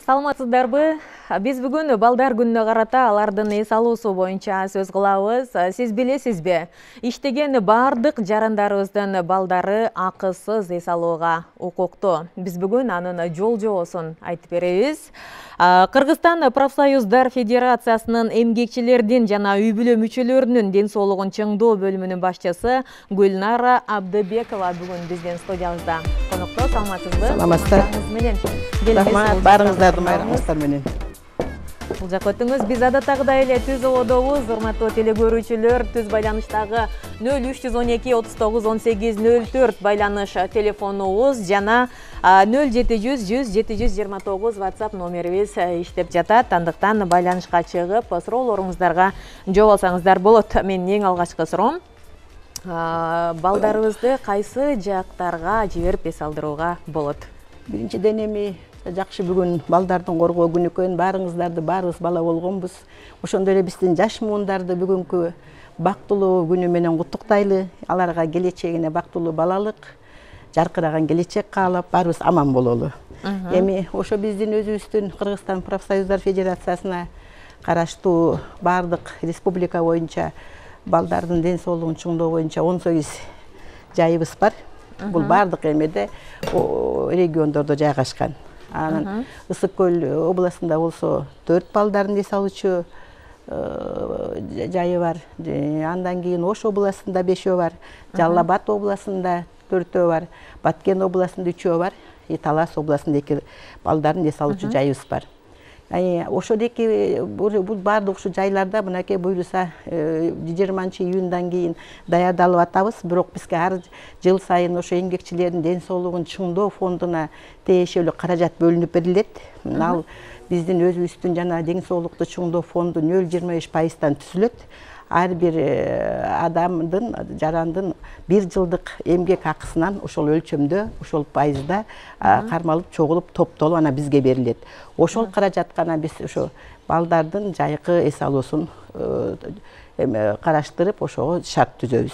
Саламатсыздарбы? Биз бүгүн балдар күнүнө карата алардын эс алуусу боюнча сөз кылабыз. Сиз билесизби? Иштеген бардык жарандарыбыздын балдары акысыз эс алууга укуктуу. Биз бүгүн анын жол жобосун айтып беребиз. Кыргызстан профсоюздар федерациясынын эмгекчилердин жана үй бүлө мүчөлөрүнүн ден соолугун чыңдоо бөлүмүнүн башчысы Гүлнара Абдыбекова бүгүн биздин студиябызда конокто. Саламатсызбы? Саламатсыздар. Рахмат, барыңыздарды майрамыңыздар менен. Бул жакка өтүңүз. Биз адаттагыдай эле түз ободобуз. Урматтуу телекөрүүчүлөр, түз байланыштагы 0312-19-18-04 байланыш телефонубуз жана 0700-100-729 WhatsApp номерибиз иштеп жатат. Андыктан байланышка чыгып, суроолоруңуздарга жооп алсаңыздар болот. Менин эң алгачкы суроом, балдарыбызды кайсы жактарга жиберип эс алдырууга болот? Биринчиден эми жакшы бүгүн балдардын коргоо күнү экен. Баарыбыз бала болгонбуз. Ошондой эле биздин жаш муундарды бүгүнкү бактылуу күнү менен куттуктайлы. Аларга келечегине бактылуу балалык, жаркыраган келечек каалап, баарыбыз аман бололу. Эми ошо биздин өзүбүздүн Кыргызстан профсоюздар федерациясына караштуу бардык республика боюнча балдардын ден соолугун чыңдоо боюнча 18 жайыбыз бар. Бул бардык эмеде региондордо жайгашкан. Анан Ысык көл областында болсо 4 балдардын эс алуучу жайы бар. Андан кийин Ош областында 5 бар, Жалал Абад областында 4 бар, Баткен областында 3 бар, Талас областында 2 балдардын эс алуучу жайыбыз бар. Ошо бул бардык ушу жайларда мынакей буюрса 20-июндан кийин даярдалып атабыз. Бирок бизге ар жыл сайын ошо эмгекчилердин ден соолугун чыңдоо фондуна тиешелүү каражат бөлүнүп берилет. Ал биздин өзүбүздүн жана ден соолукту чыңдоо фонду 0,25% түзүлөт. Ар бир адамдын, жарандын 1 жылдык эмгек акысынан ошол өлчөмдө, ошол пайызда кармалып, чогулуп, топтолуп ана бизге берилет. Ошол каражаткана биз ошо балдардын жайкы эс алуусун караштырып, ошого шарт түзөбүз.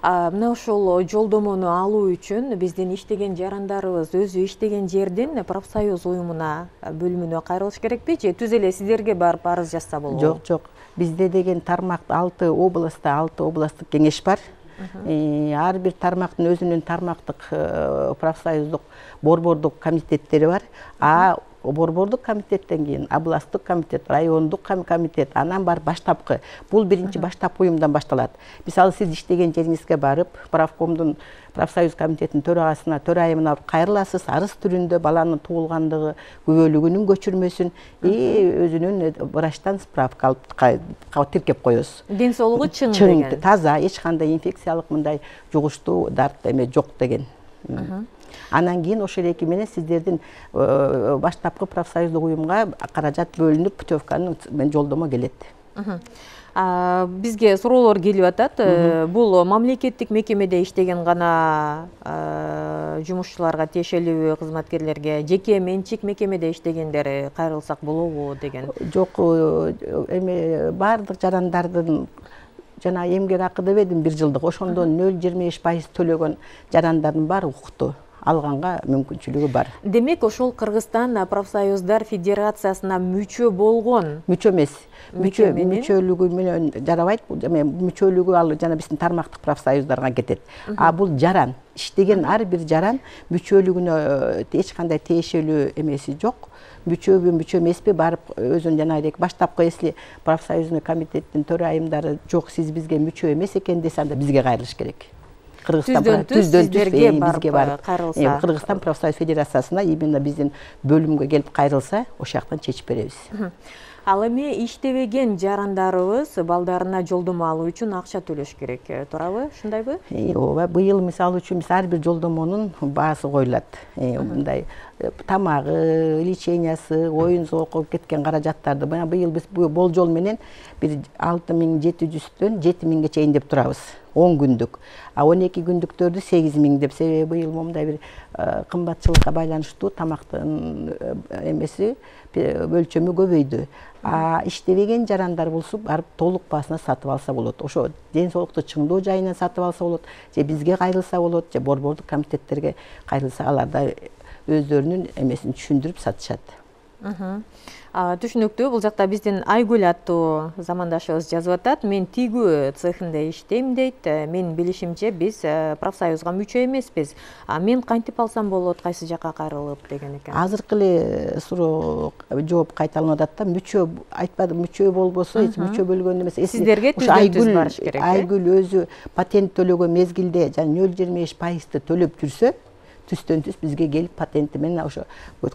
Мына ошол жолдомону алуу үчүн биздин иштеген жарандарыбыз өзү иштеген жердин профсоюз уюмуна, бөлүмүнө кайрылыш керекпи же түз эле сиздерге барып арыз жазса болобу? Жок. Бизде деген тармак 6 областта 6 областтык кеңеш бар. Ар бир тармактын өзүнүн тармактык профсоюздук борбордук комитеттери бар. Борбордук комитеттен кийин областтык комитет, райондук комитет, анан бар баштапкы. Бул биринчи баштапкы уюмдан башталат. Мисалы сиз иштеген жериңизге барып, правкомдун профсоюз комитетинин төрагасына, төрайымына кайрыласыз, арыз түрүндө баланын туулгандыгы, күбөлүгүнүн көчүрмөсүн өзүнүн врачтан справка алып тиркеп коесуз. Ден соолугу чың деген. Таза, эч кандай инфекциялык мындай жугуштуу дарт эме жок деген. Анан кийин ошол эки менен сиздердин баштапкы профсоюздук уюмга каражат бөлүнүп, путевканын жолдомо келет. Бизге суроолор келип атат. Бул мамлекеттик мекемеде иштеген гана жумушчуларга тиешелүү, кызматкерлерге, жеке менчик мекемеде иштегендер кайрылсак болобу деген. Жок, эми бардык жарандардын жана эмгек акы дебедим 1 жылдык, ошондон 0,25% төлөгөн жарандардын баары укуктуу. Алганга мүмкүнчүлүгү бар. Демек, ошол Кыргызстан профсоюздар федерациясына мүчө болгон. Мүчө эмес. Мүчөлүгү менен жарабайт. Мүчөлүгү ал жана биздин тармактык профсоюздарга кетет. Бул жаран, иштеген ар бир жаран мүчөлүгүнө эч кандай тиешелүү эмеси жок. Мүчөбү, мүчө эмеспи барып өзүн жанагыдек баштапкы эсли профсоюзный комитеттин төрайымдары жок, сиз бизге мүчө эмес экен десе, анда бизге кайрылыш керек. Түздөн сиздерге барып кайрылса. Кыргызстан профсоюз федерациясына именно биздин бөлүмгө келип кайрылса, ошол жактан чечип беребиз. Ал эми иштебеген жарандарыбыз балдарына жолдомо алуу үчүн акча төлөш керек, туурабы? Ушундайбы? Ооба, быйыл мисалы үчүн биз ар бир жолдомонун баасы коюлат. Мындай тамагы, лечениясы, оюн зоокко кеткен каражаттарды быйыл биз болжол менен бир 6700-дөн 7000ге чейин деп турабыз. 10 күндүк. 12 күндүктөрдү 8000 деп, себеби быйыл момундай бир кымбатчылыкка байланыштуу тамактын эмеси өлчөмү көбөйдү. Иштебеген жарандар болсо барып толук баасына сатып алса болот. Ошо ден соолукту чыңдоо жайынан сатып алса болот, же бизге кайрылса болот, же борбордук комитеттерге кайрылса, аларда өздөрүнүн эмесин түшүндүрүп сатышат. Түшүнүктүү, бул жакта биздин Айгүл аттуу замандашыбыз жазып атат. Мен тигүү цехинде иштейм дейт. Мен билишимче биз профсоюзга мүчө эмеспиз. Мен кантип алсам болот, кайсы жакка кайрылып деген экен. Азыркы эле суроо жооп кайталанып атат да, мүчө айтпадым, мүчө болбосо, эч мүчө бөлгөн эмес. Сиздерге түзгөнтүз барыш керек. Айгүл өзү патент төлөгөн мезгилде жана 0,25% төлөп жүрсө, түстөн түз бизге келип патенти менен ошо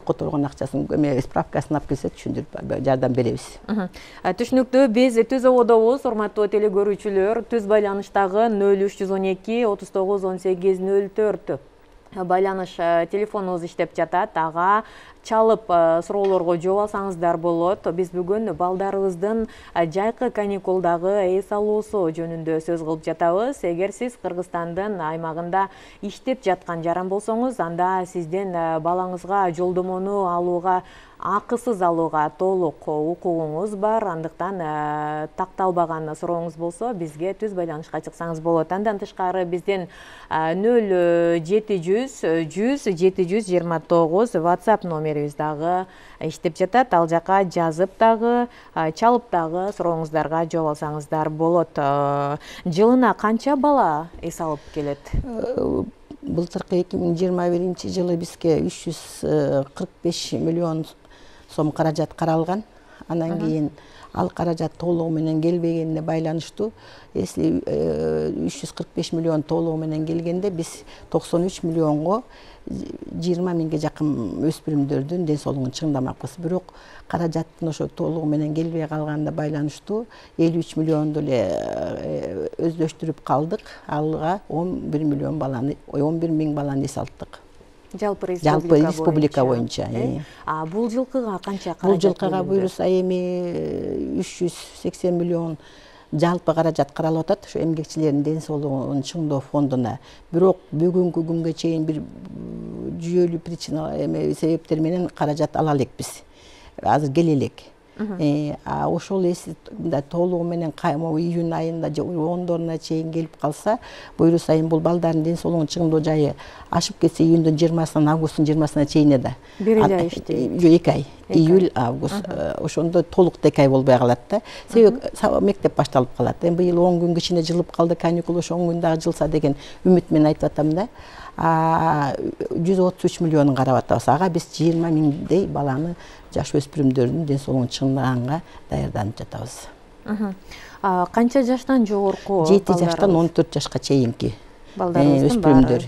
которгон акчасын справкасын алып келсе түшүндүрүп жардам беребиз. Түшүнүктүү, биз түз ободобуз, урматтуу теле көрүүчүлөр. Түз байланыштагы 0312 39 18 04 байланыш телефонубуз иштеп жатат. Ага чалып суроолорго жооп алсаңыздар болот. Биз бүгүн балдарыбыздын жайкы каникулдагы эс алуусу жөнүндө сөз кылып жатабыз. Эгер сиз Кыргызстандын аймагында иштеп жаткан жаран болсоңуз, анда сиздин балаңызга жолдомону алууга, акысыз алууга толук укугуңуз бар. Андыктан такталбаган сурооңуз болсо, бизге түз байланышка чыксаңыз болот. Андан тышкары биздин 0700 100 729 WhatsApp номерибиз дагы иштеп жатат. Ал жака жазып дагы, чалып дагы сурооңуздарга жооп алсаңыздар болот. Жылына канча бала эс алып келет? Былтыркы 2021-жылы бизге 345 миллион сом каражат каралган. Анан кийин ал каражат толугу менен келбегенине байланыштуу. Если 345 миллион толугу менен келгенде биз 93 миллионго 20 миңге жакын өспүрүмдөрдүн ден соолугун чыңдамакпыз. Бирок каражаттын ошо толугу менен келбей калганына байланыштуу 53 миллионду эле өздөштүрүп калдык. Алга 11 миллион баланы, 11 миң баланы эс алттык. Жалпы республика боюнча. Бул жылкыга канча каражат? Бул жылкыга буюрса эми 380 миллион жалпы каражат каралып атат, ошо эмгекчилердин ден соолугун чыңдоо фондуна. Бирок бүгүнкү күнгө чейин бир жүйөлүү причина себептер менен каражат ала элекпиз. Азыр келе элек. Ошол эси толугу менен июнь айында же ондоруна чейин келип калса, буйру сайын бул балдардын ден соолугун чыңдоо жайы ашып кетсе июндун 20-сынан августтун 20-сына чейин да. Бир ай иштейт. Жок, 2 ай. Июль, август. Ошондо толук 2 ай болбой калат да. Себеби мектеп башталып калат. Быйыл 10 күн кичине жылып калды, каникул, ошо 10 күн дагы жылса деген үмүт менен айтып атам да. 133 миллионун карап атабыз. Ага биз 20 миңдей баланы, жаш өспүрүмдөрдүн ден соолугун чыңдаганга даярданып жатабыз. Канча жаштан жогорку? 7 жаштан 14 жашка чейинки өспүрүмдөр.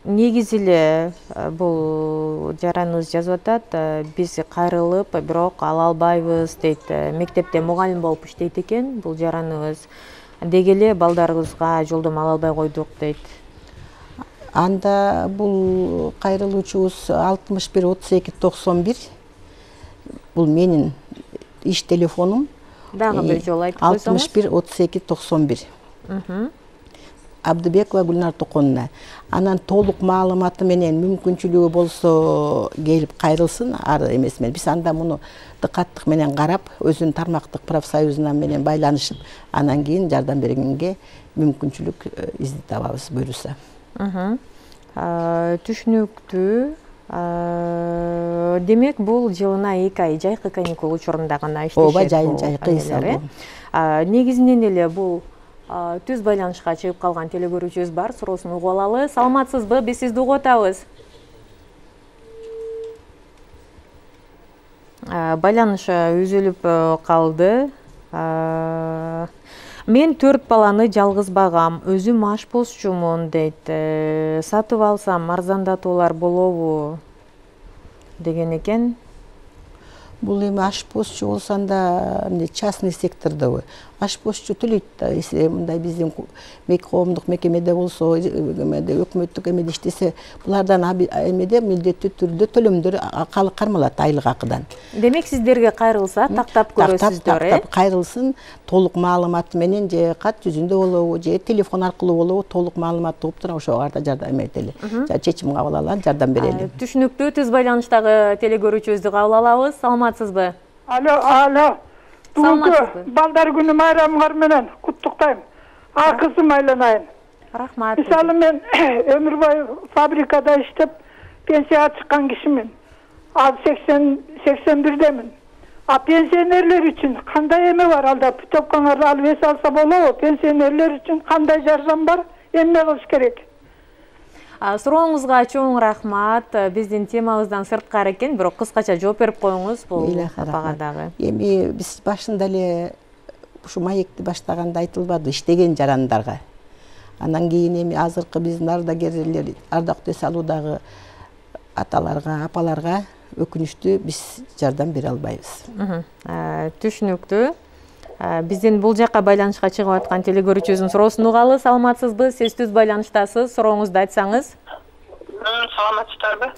Негизи эле бул жараныбыз жазып атат, биз кайрылып, бирок ала албайбыз дейт. Мектепте мугалим болуп иштейт экен бул жараныбыз. Деги эле балдарыбызга жолдомо ала албай койдук дейт. Анда бул кайрылуучубуз 61 32 91. Бул менин иш телефонум. Дагы бир жолу айтып койсоңуз. 61 32 91. Абдыбекова Гүлнар Токонуна. Анан толук маалыматы менен мүмкүнчүлүгү болсо келип кайрылсын, ар эмес менен. Биз анда муну дыкаттык менен карап, өзүнүн тармактык профсоюзуна менен байланышып, анан кийин жардам бергенге мүмкүнчүлүк издеп табабыз буйруса. Түшүнүктүү. Демек бул жылына 2 ай жайкы каникул учурунда гана иштешет. Ооба, жайкы эс алуу. Негизинен эле бул түз байланышка чыгып калган теле көрүүчүбүз бар, суроосун угуп алалы. Саламатсызбы? Биз сизди угуп атабыз. Байланыш үзүлүп калды. Мен 4 баланы жалгыз багам, өзүм ашпозчумун дейт. Сатып алсам арзандатуулар болобу деген экен. Бул эми ашпозчу болсанда частный сектордобу. Ашпозчу төлөйт да, мындай биздин коомдук мекемеде болсо, өкмөттүк эмеде иштесе, булардан эмеде милдеттүү түрдө төлөмдөр кармалат айлык акыдан. Демек сиздерге кайрылса, тактап көрөсүздөр, Тактап кайрылсын, толук маалымат менен же кат жүзүндө болобу, же телефон аркылуу болобу, толук маалымат угуп туруп ошого карата жардам этели. Чечим кабыл алалы, жардам берели. Түшүнүктүү, түз байланыштагы теле көрүүчүбүздү кабыл алабыз. Саламатсызбы? Алло. Бүгүнкү балдар күнү майрамыңар менен куттуктайм. Акысым айланайын. Рахмат. Мисалы мен өмүр бою фабрикада иштеп, Pensiyaga çıkan kişimin. Az 81'demin. Pensionerler için kanday eme var alda topkanları alıp es alsa bolo. Pensionerler için kanday jardam var. Emme kılış gerek. Сурооңузга чоң рахмат. Биздин темабыздан сырткары экен, бирок кыскача жооп берип коюңуз бул апага дагы. Эми биз башында эле ушу маекти баштаганда айтылбады иштеген жарандарга. Анан кийин эми азыркы биздин ардагерлер, ардактуу эс алуудагы аталарга, апаларга өкүнүчтүү биз жардам бере албайбыз. Түшүнүктүү. Биздин бул жакка байланышка чыгып аткан телекөрүүчүбүздүн суроосун угалы. Саламатсызбы? Сиз түз байланыштасыз. Сурооңузду айтсаңыз. Саламатсыздарбы?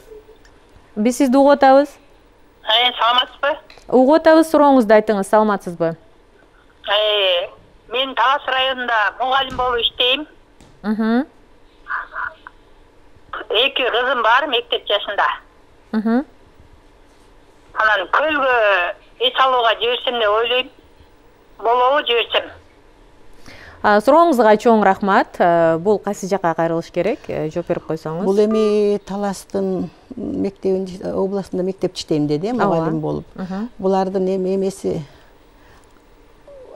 Биз сизди угуп атабыз. Саламатсызбы? Угуп атабыз, сурооңузду айтыңыз. Саламатсызбы? Мен Талас районунда мугалим болуп иштейм. 2 кызым бар, мектеп жашында. Анан көлгө эс алууга жиберсем деп ойлойм. Болобу жиберсем. Сурооңузга чоң рахмат. Бул кайсы жакка кайрылыш керек? Жооп берип койсоңуз. Бул эми Таластын мектебинде, областында мектеп иштейм деди, мугалим болуп. Булардын эмеси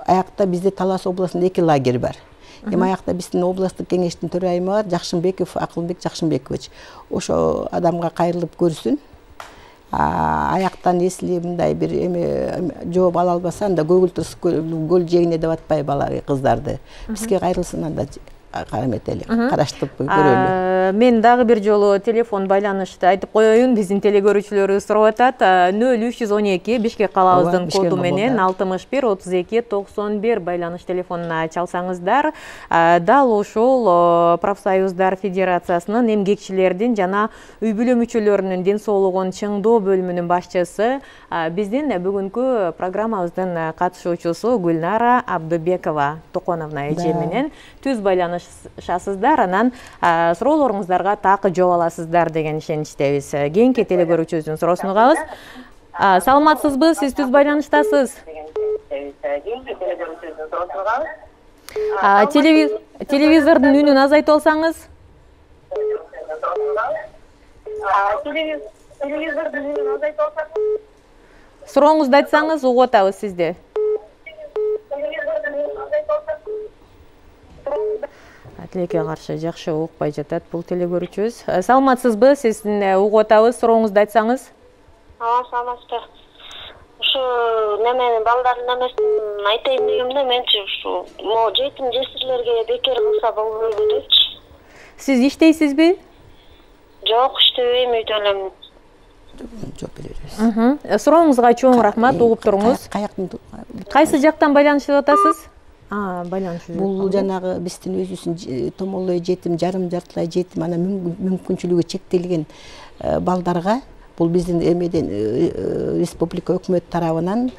аякта бизде Талас областында 2 лагерь бар. Эми аякта биздин областтык кеңештин төрайымы бар, Жакшынбеков Акылбек Жакшынбекович. Ошо адамга кайрылып көрсүн. Аяктан эсли мындай бир эме жооп ала албаса, анда көгүл жегине деп атпай бала кыздарды. Бизге кайрылсын, анда караметели, караштырып көрөлү. Мен дагы бир жолу телефон байланышты айтып коеюн. Биздин телекөрүүчүлөрүбүз сурап атат. 0312 Бишкек калабыздын коду менен 61 32 91 байланыш телефонуна чалсаңыздар, дал ошол профсоюздар федерациясынын эмгекчилердин жана үй бүлө мүчөлөрүнүн ден соолугун чыңдоо бөлүмүнүн башчысы, биздин бүгүнкү программабыздын катышуучусу Гүлнара Абдыбекова Токоновна эже менен түз байланышасыздар, анан суроолоруңуздарга так жооп аласыздар деген ишеничтебиз. Кийинки телекөрүүчүбүздүн суроосун угабыз. Саламатсызбы? Сиз түз байланыштасыз. Телевизордун үнүн азайтып алсаңыз. Сурооңузду айтсаңыз, угуп атабыз сизди. Тилекке каршы жакшы укпай жатат бул телекөрүүчүбүз. Саламатсызбы? Сиздин угуп атабыз. Сурооңузду айтсаңыз. Саламатсызбы. Ушу неменин балдардын немесин айтайын дегенде, менчи ушу жетим жесирлерге бекер кылса болбойбу депчи. Сиз иштейсизби? Жок, иштебейм, үйдө элем. Жооп беребиз. Сурооңузга чоң рахмат, угуп туруңуз. Кайсы жактан байланышып атасыз? Бул жанагы биздин өзүбүздүн томолой жетим, жарым жартылай жетим, ана мүмкүнчүлүгү чектелген балдарга бул биздин эмеден республика өкмөт тарабынан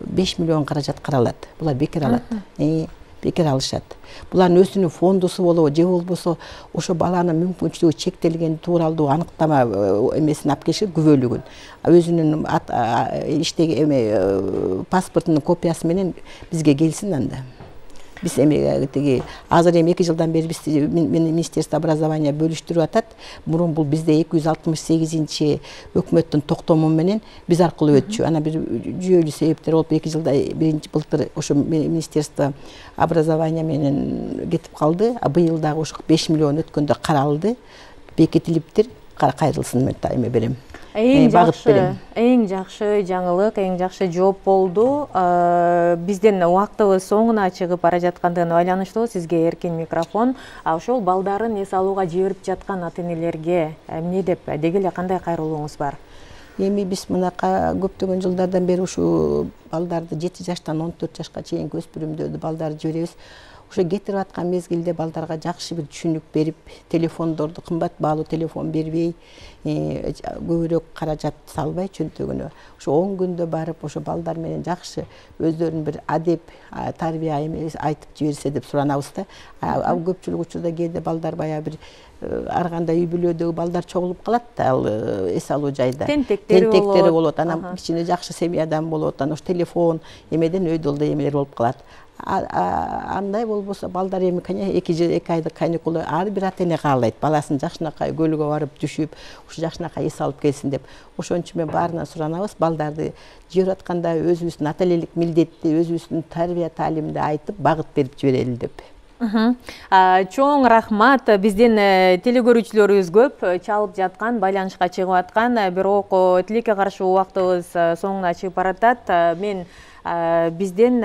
5 миллион каражат каралат. Булар бекер алат. Бекер алышат. Булардын өзүнүн фондусу болобу, же болбосо ошо баланын мүмкүнчүлүгү чектелген тууралдуу аныктама эмесин алып келишет, күбөлүгүн. Өзүнүн иштеги эме паспортунун копиясы менен бизге келсин анда. Биз эми тиги азыр эми 2 жылдан бери биз Министерство образования бөлүштүрүп атат. Мурун бул бизде 268-чи өкмөттүн токтому менен биз аркылуу өтчү. Ана бир жүйөлүү себептер болуп 2 жылда биринчи былтыр ошо Министерство образования менен кетип калды. Быйыл дагы ошо 5 миллион өткөндө каралды. Бекитилиптир. Кайрылсын мен эме берем. Эң жакшы жаңылык, эң жакшы жооп болду. Биздин убактыбыз соңуна чыгып бара жаткандыгына байланыштуу сизге эркин микрофон. Ошол балдарын эс алууга жиберип жаткан ата-энелерге эмне деп, деги эле кандай кайрылууңуз бар? Эми биз мынакай көптөгөн жылдардан бери ушу балдарды 7 жаштан 14 жашка чейинки өспүрүмдөрдү балдарды жиберебиз. Ошо кетирип аткан мезгилде балдарга жакшы бир түшүнүк берип, телефондорду кымбат баалуу телефон бербей, көбүрөөк каражат салбай чөнтөгүнө ошо 10 күндө барып ошо балдар менен жакшы өздөрүнүн бир адеп, тарбия айтып жиберсе деп суранабыз да. Көпчүлүк учурда кээде балдар баягы бир ар кандай үй бүлөдөгү балдар чогулуп калат да, ал эс алуу жайда. Тентектери болот, анан кичине жакшы семьядан болот, анан ошо телефон эмеден өйдө эмелер болуп калат. андай болбосо балдар эми кане 2 айдык каникулы ар бир ата эне каалайт баласын жакшынакай көлгө барып түшүп ушу жакшынакай эс алып келсин деп. Ошон үчүн мен баарынан суранабыз балдарды жиберип атканда өзүбүздүн ата энелик милдетти, өзүбүздүн тарбия таалимди айтып багыт берип жиберели деп. Чоң рахмат, биздин телекөрүүчүлөрүбүз көп, чалып жаткан, байланышка чыгып аткан, бирок тилекке каршы убактыбыз соңуна чыгып баратат. Мен биздин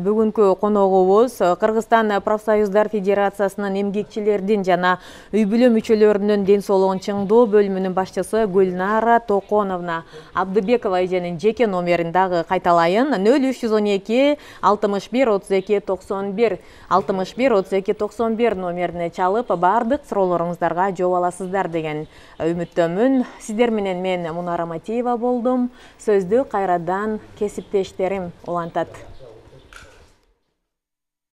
бүгүнкү коногубуз Кыргызстан профсоюздар федерациясынын эмгекчилердин жана үй бүлө мүчөлөрүнүн ден соолугун чыңдоо бөлүмүнүн башчысы Гүлнара Токоновна Абдыбекова эженин жеке номерин дагы кайталайын. 0312 61 32 91 61 32 91 номерине чалып баардык суроолоруңуздарга жооп аласыздар деген үмүттөмүн. Сиздер менен мен Мунара Матиева болдум. Сөздү кайрадан кесиптештерим улантат.